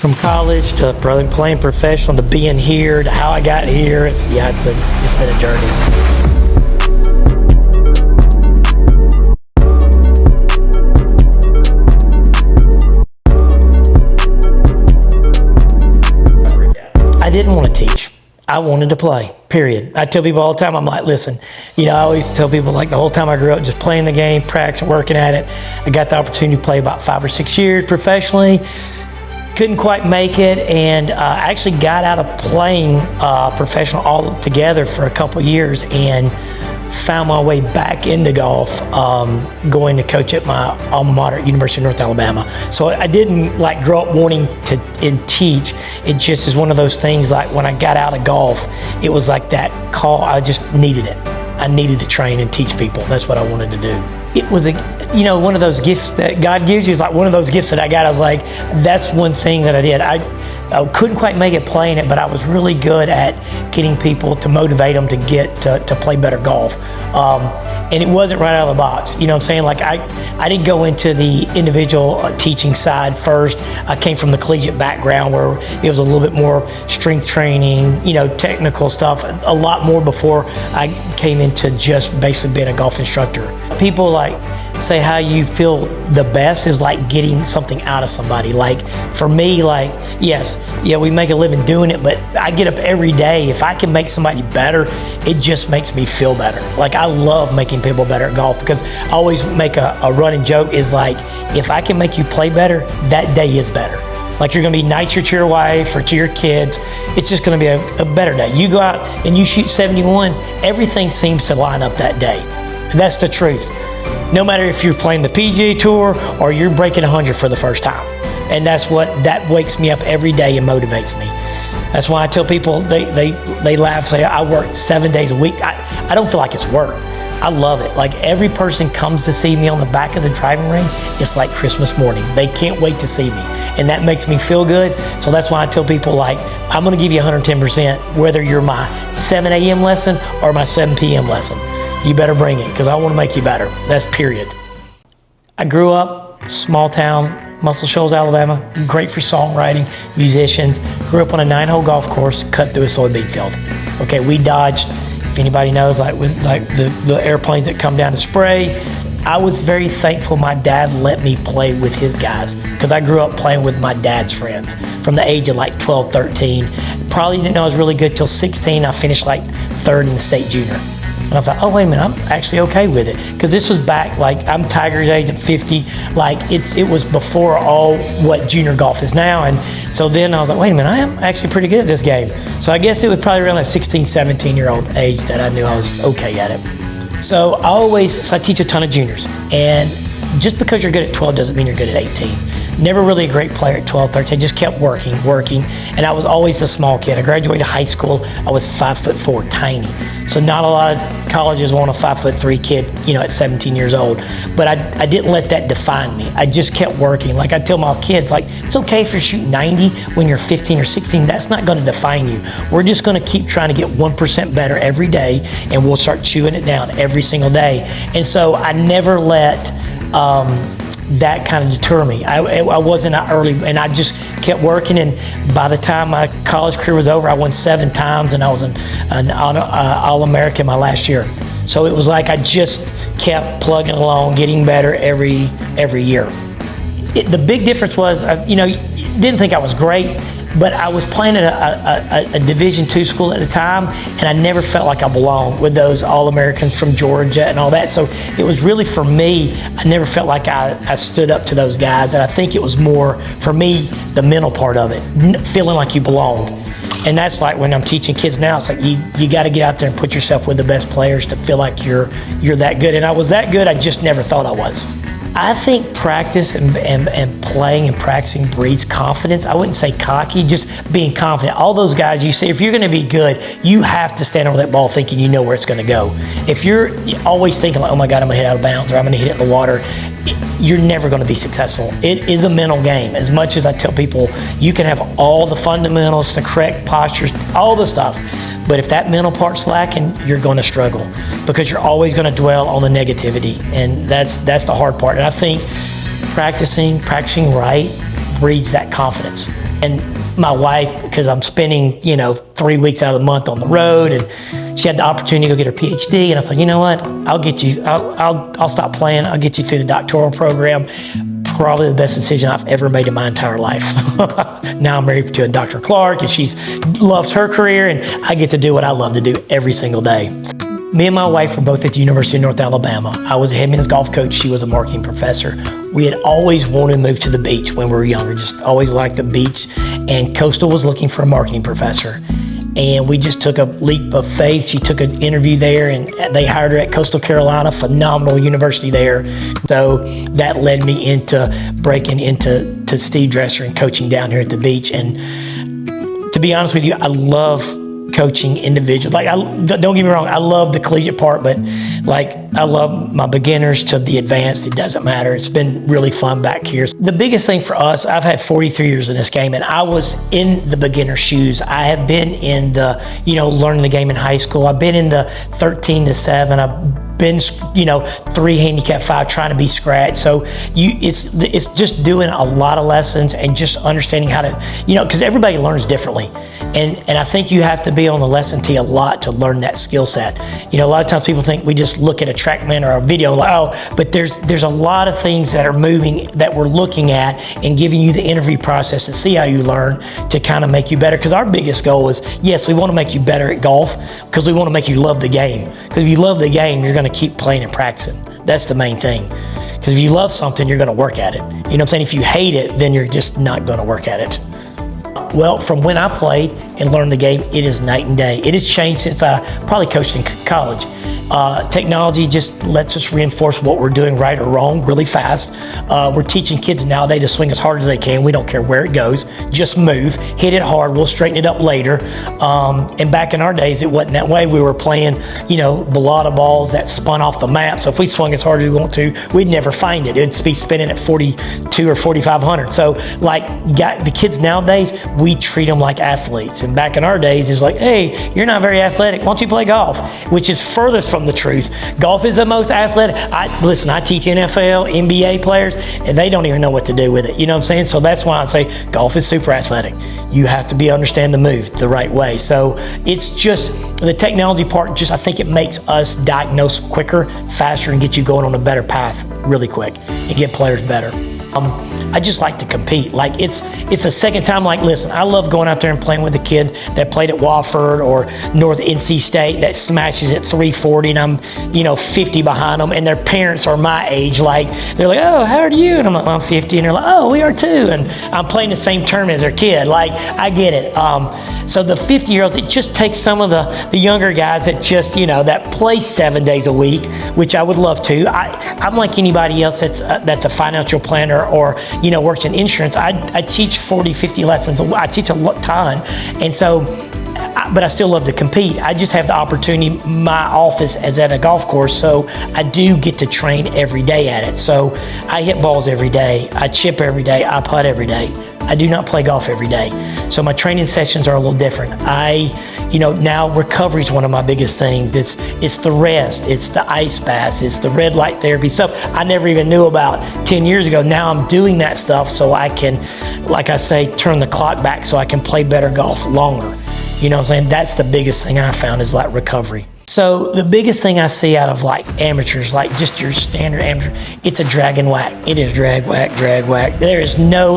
From college to playing professional to being here to how I got here, it's been a journey. I didn't want to teach. I wanted to play, period. I tell people all the time, I'm like, listen, I always tell people, like, the whole time I grew up just playing the game, practicing, working at it. I got the opportunity to play about 5 or 6 years professionally. Couldn't quite make it, and I actually got out of playing professional altogether for a couple years and found my way back into golf, going to coach at my alma mater at University of North Alabama. So I didn't grow up wanting to teach. It just is one of those things, like when I got out of golf, it was like that call. I just needed it. I needed to train and teach people. That's what I wanted to do. It was one of those gifts that God gives you. Is like one of those gifts that I got. I was like, that's one thing that I did. I couldn't quite make it playing it, but I was really good at getting people to motivate them to get to play better golf. And it wasn't right out of the box. You know what I'm saying? Like I didn't go into the individual teaching side first. I came from the collegiate background where it was a little bit more strength training, technical stuff, a lot more before I came into just basically being a golf instructor. People say how you feel the best is like getting something out of somebody. Like for me, yes, we make a living doing it, but I get up every day. If I can make somebody better, it just makes me feel better. Like I love making people better at golf, because I always make a running joke is like, if I can make you play better, that day is better. Like you're gonna be nicer to your wife or to your kids. It's just gonna be a better day. You go out and you shoot 71, everything seems to line up that day. And that's the truth. No matter if you're playing the PGA Tour or you're breaking 100 for the first time. And that wakes me up every day and motivates me. That's why I tell people, they laugh, say I work 7 days a week. I don't feel like it's work. I love it. Like every person comes to see me on the back of the driving range, it's like Christmas morning. They can't wait to see me. And that makes me feel good. So that's why I tell people, I'm gonna give you 110%, whether you're my 7 a.m. lesson or my 7 p.m. lesson. You better bring it, because I want to make you better. That's period. I grew up small town, Muscle Shoals, Alabama. Great for songwriting, musicians. Grew up on a 9-hole golf course, cut through a soybean field. Okay, we dodged. If anybody knows, the airplanes that come down to spray. I was very thankful my dad let me play with his guys, because I grew up playing with my dad's friends from the age of 12, 13. Probably didn't know I was really good till 16. I finished 3rd in the state junior. And I thought, oh, wait a minute, I'm actually okay with it. Because this was back, I'm Tiger's age at 50. It was before all what junior golf is now. And so then I was like, wait a minute, I am actually pretty good at this game. So I guess it was probably around that 16, 17-year-old age that I knew I was okay at it. So I teach a ton of juniors. And just because you're good at 12 doesn't mean you're good at 18. Never really a great player at 12, 13, just kept working. And I was always a small kid. I graduated high school, I was 5'4", tiny. So not a lot of colleges want a 5'3" kid, at 17 years old. But I didn't let that define me. I just kept working. I tell my kids, it's okay if you're shooting 90 when you're 15 or 16, that's not gonna define you. We're just gonna keep trying to get 1% better every day, and we'll start chewing it down every single day. And so I never let that kind of deter me. I wasn't early, and I just kept working, and by the time my college career was over, I won 7 times, and I was an All-American my last year. So it was I just kept plugging along, getting better every year. The big difference was, didn't think I was great, but I was playing at a Division II school at the time, and I never felt like I belonged with those All-Americans from Georgia and all that. So it was really, for me, I never felt like I stood up to those guys. And I think it was more, for me, the mental part of it, feeling like you belonged. And that's when I'm teaching kids now, it's you got to get out there and put yourself with the best players to feel like you're that good. And I was that good, I just never thought I was. I think practice and playing and practicing breeds confidence. I wouldn't say cocky, just being confident. All those guys you see, if you're gonna be good, you have to stand over that ball thinking you know where it's gonna go. If you're always thinking oh my God, I'm gonna hit out of bounds, or I'm gonna hit it in the water, you're never gonna be successful. It is a mental game. As much as I tell people, you can have all the fundamentals, the correct postures, all the stuff, but if that mental part's lacking, you're gonna struggle, because you're always gonna dwell on the negativity, and that's the hard part. And I think practicing right, breeds that confidence. And my wife, because I'm spending, 3 weeks out of the month on the road, and she had the opportunity to go get her PhD, and I thought, you know what, I'll stop playing, I'll get you through the doctoral program. Probably the best decision I've ever made in my entire life. Now I'm married to a Dr. Clark, and she loves her career, and I get to do what I love to do every single day. Me and my wife were both at the University of North Alabama. I was a head men's golf coach. She was a marketing professor. We had always wanted to move to the beach when we were younger, just always liked the beach. And Coastal was looking for a marketing professor. And we just took a leap of faith. She took an interview there, and they hired her at Coastal Carolina, phenomenal university there. So that led me into breaking into Steve Dresser and coaching down here at the beach. And to be honest with you, I love coaching individuals. Don't get me wrong, I love the collegiate part, but I love my beginners to the advanced. It doesn't matter. It's been really fun back here. The biggest thing for us, I've had 43 years in this game, and I was in the beginner shoes. I have been in the, learning the game in high school. I've been in the 13 to 7. I've been, 3 handicap 5 trying to be scratch. So it's just doing a lot of lessons and just understanding how to, because everybody learns differently. And I think you have to be on the lesson tee a lot to learn that skill set. A lot of times people think we just look at a TrackMan or a video but there's a lot of things that are moving that we're looking at and giving you the interview process to see how you learn to kind of make you better. Because our biggest goal is, yes, we want to make you better at golf because we want to make you love the game. Because if you love the game, you're going to keep playing and practicing. That's the main thing. Because if you love something, you're going to work at it. You know what I'm saying? If you hate it, then you're just not going to work at it. Well, from when I played and learned the game, it is night and day. It has changed since I probably coached in college. Technology just lets us reinforce what we're doing right or wrong really fast. We're teaching kids nowadays to swing as hard as they can. We don't care where it goes. Just move, hit it hard. We'll straighten it up later. And back in our days, it wasn't that way. We were playing, balata balls that spun off the mat. So if we swung as hard as we want to, we'd never find it. It'd be spinning at 42 or 4,500. So the kids nowadays, we treat them like athletes. And back in our days, it's like, hey, you're not very athletic. Why don't you play golf? Which is furthest from the truth. Golf is the most athletic. I teach NFL, NBA players, and they don't even know what to do with it. You know what I'm saying? So that's why I say golf is super athletic. You have to understand the move the right way. So it's just the technology part, I think it makes us diagnose quicker, faster, and get you going on a better path really quick and get players better. I just like to compete. It's a second time. Listen, I love going out there and playing with a kid that played at Wofford or North NC State that smashes at 340 and I'm, 50 behind them, and their parents are my age. They're like, oh, how old are you? And I'm like, I'm 50. And they're like, oh, we are too. And I'm playing the same tournament as their kid. I get it. So the 50-year-olds, it just takes some of the younger guys that just, that play 7 days a week, which I would love to. I'm like anybody else that's a financial planner or, works in insurance. I teach 40, 50 lessons. I teach a ton. And so, but I still love to compete. I just have the opportunity. My office is at a golf course, so I do get to train every day at it. So I hit balls every day. I chip every day. I putt every day. I do not play golf every day. So my training sessions are a little different. Now recovery is one of my biggest things. It's the rest, it's the ice baths, it's the red light therapy stuff I never even knew about 10 years ago. Now I'm doing that stuff so I can, like I say, turn the clock back so I can play better golf longer. You know what I'm saying? That's the biggest thing I found is recovery. So the biggest thing I see out of amateurs, just your standard amateur, it's a drag and whack. It is drag, whack, drag, whack. There is no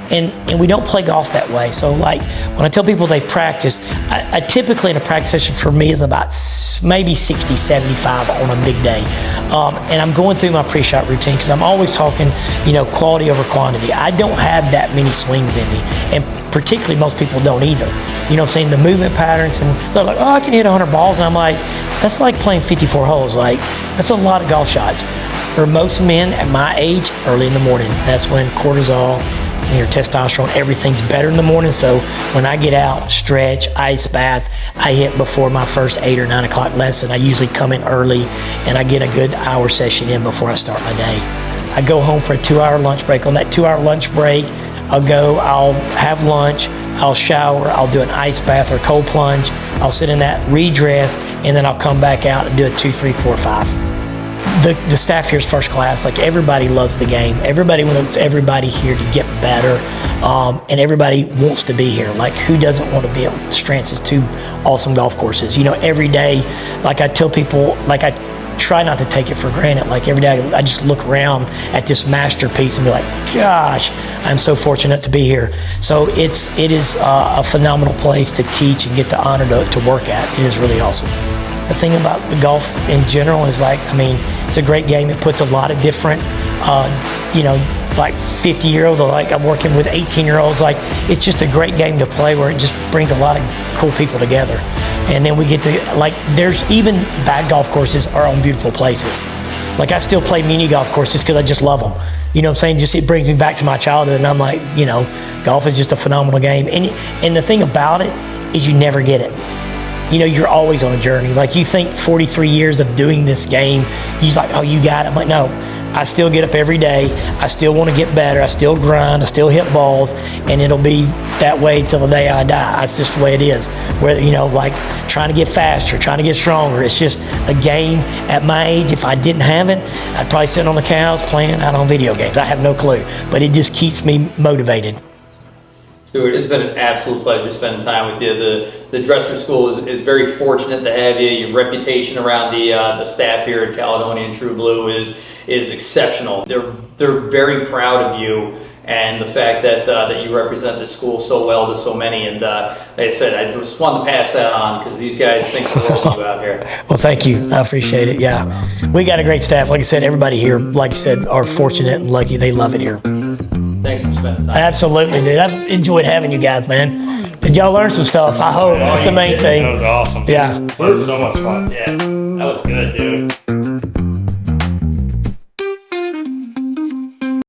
and we don't play golf that way. So when I tell people they practice, I typically in a practice session for me is about maybe 60, 75 on a big day. And I'm going through my pre-shot routine because I'm always talking, quality over quantity. I don't have that many swings in me. And particularly most people don't either. You know what I'm saying? The movement patterns, and they're like, oh, I can hit 100 balls. And I'm like, that's like playing 54 holes. That's a lot of golf shots. For most men at my age, early in the morning, that's when cortisol, your testosterone, everything's better in the morning. So when I get out, stretch, ice bath, I hit before my first 8 or 9 o'clock lesson. I usually come in early and I get a good hour session in before I start my day. I go home for a 2-hour lunch break. On that 2-hour lunch break, I'll have lunch, I'll shower, I'll do an ice bath or cold plunge, I'll sit in that, redress, and then I'll come back out and do a 2, 3, 4, 5. the staff here is first class. Like, everybody loves the game. Everybody wants everybody here to get better, and everybody wants to be here. Like, who doesn't want to be at Strance's 2 awesome golf courses? You know, every day, like I tell people, like I try not to take it for granted. Like, every day I just look around at this masterpiece and be like, gosh, I'm so fortunate to be here. So it is a phenomenal place to teach and get the honor to work at. It is really awesome. The thing about the golf in general is, like, I mean, it's a great game. It puts a lot of different, you know, like 50-year-olds, like I'm working with 18-year-olds. Like, it's just a great game to play where it just brings a lot of cool people together. And then we get to, like, there's even bad golf courses are on beautiful places. Like, I still play mini golf courses because I just love them. You know what I'm saying? Just, it brings me back to my childhood, and I'm like, you know, golf is just a phenomenal game. And the thing about it is you never get it. You know, you're always on a journey. Like, you think 43 years of doing this game, you're like, oh, you got it. I'm like, no, I still get up every day. I still want to get better. I still grind. I still hit balls, and it'll be that way till the day I die. That's just the way it is. Whether, you know, like trying to get faster, trying to get stronger. It's just a game. At my age, if I didn't have it, I'd probably sit on the couch playing out on video games. I have no clue, but it just keeps me motivated. Stuart, it's been an absolute pleasure spending time with you. The Dresser School is very fortunate to have you. Your reputation around the staff here at Caledonia and True Blue is exceptional. They're very proud of you and the fact that you represent the school so well to so many. And like I said, I just wanted to pass that on because these guys think the world of you out here. Well, thank you. I appreciate it. Yeah, we got a great staff. Like I said, everybody here, like I said, are fortunate and lucky. They love it here. Thanks for spending time. Absolutely, dude. I've enjoyed having you guys, man. Did y'all learn some stuff? I hope. That's the main thing. That was awesome. Yeah. That was so much fun. Yeah, that was good, dude.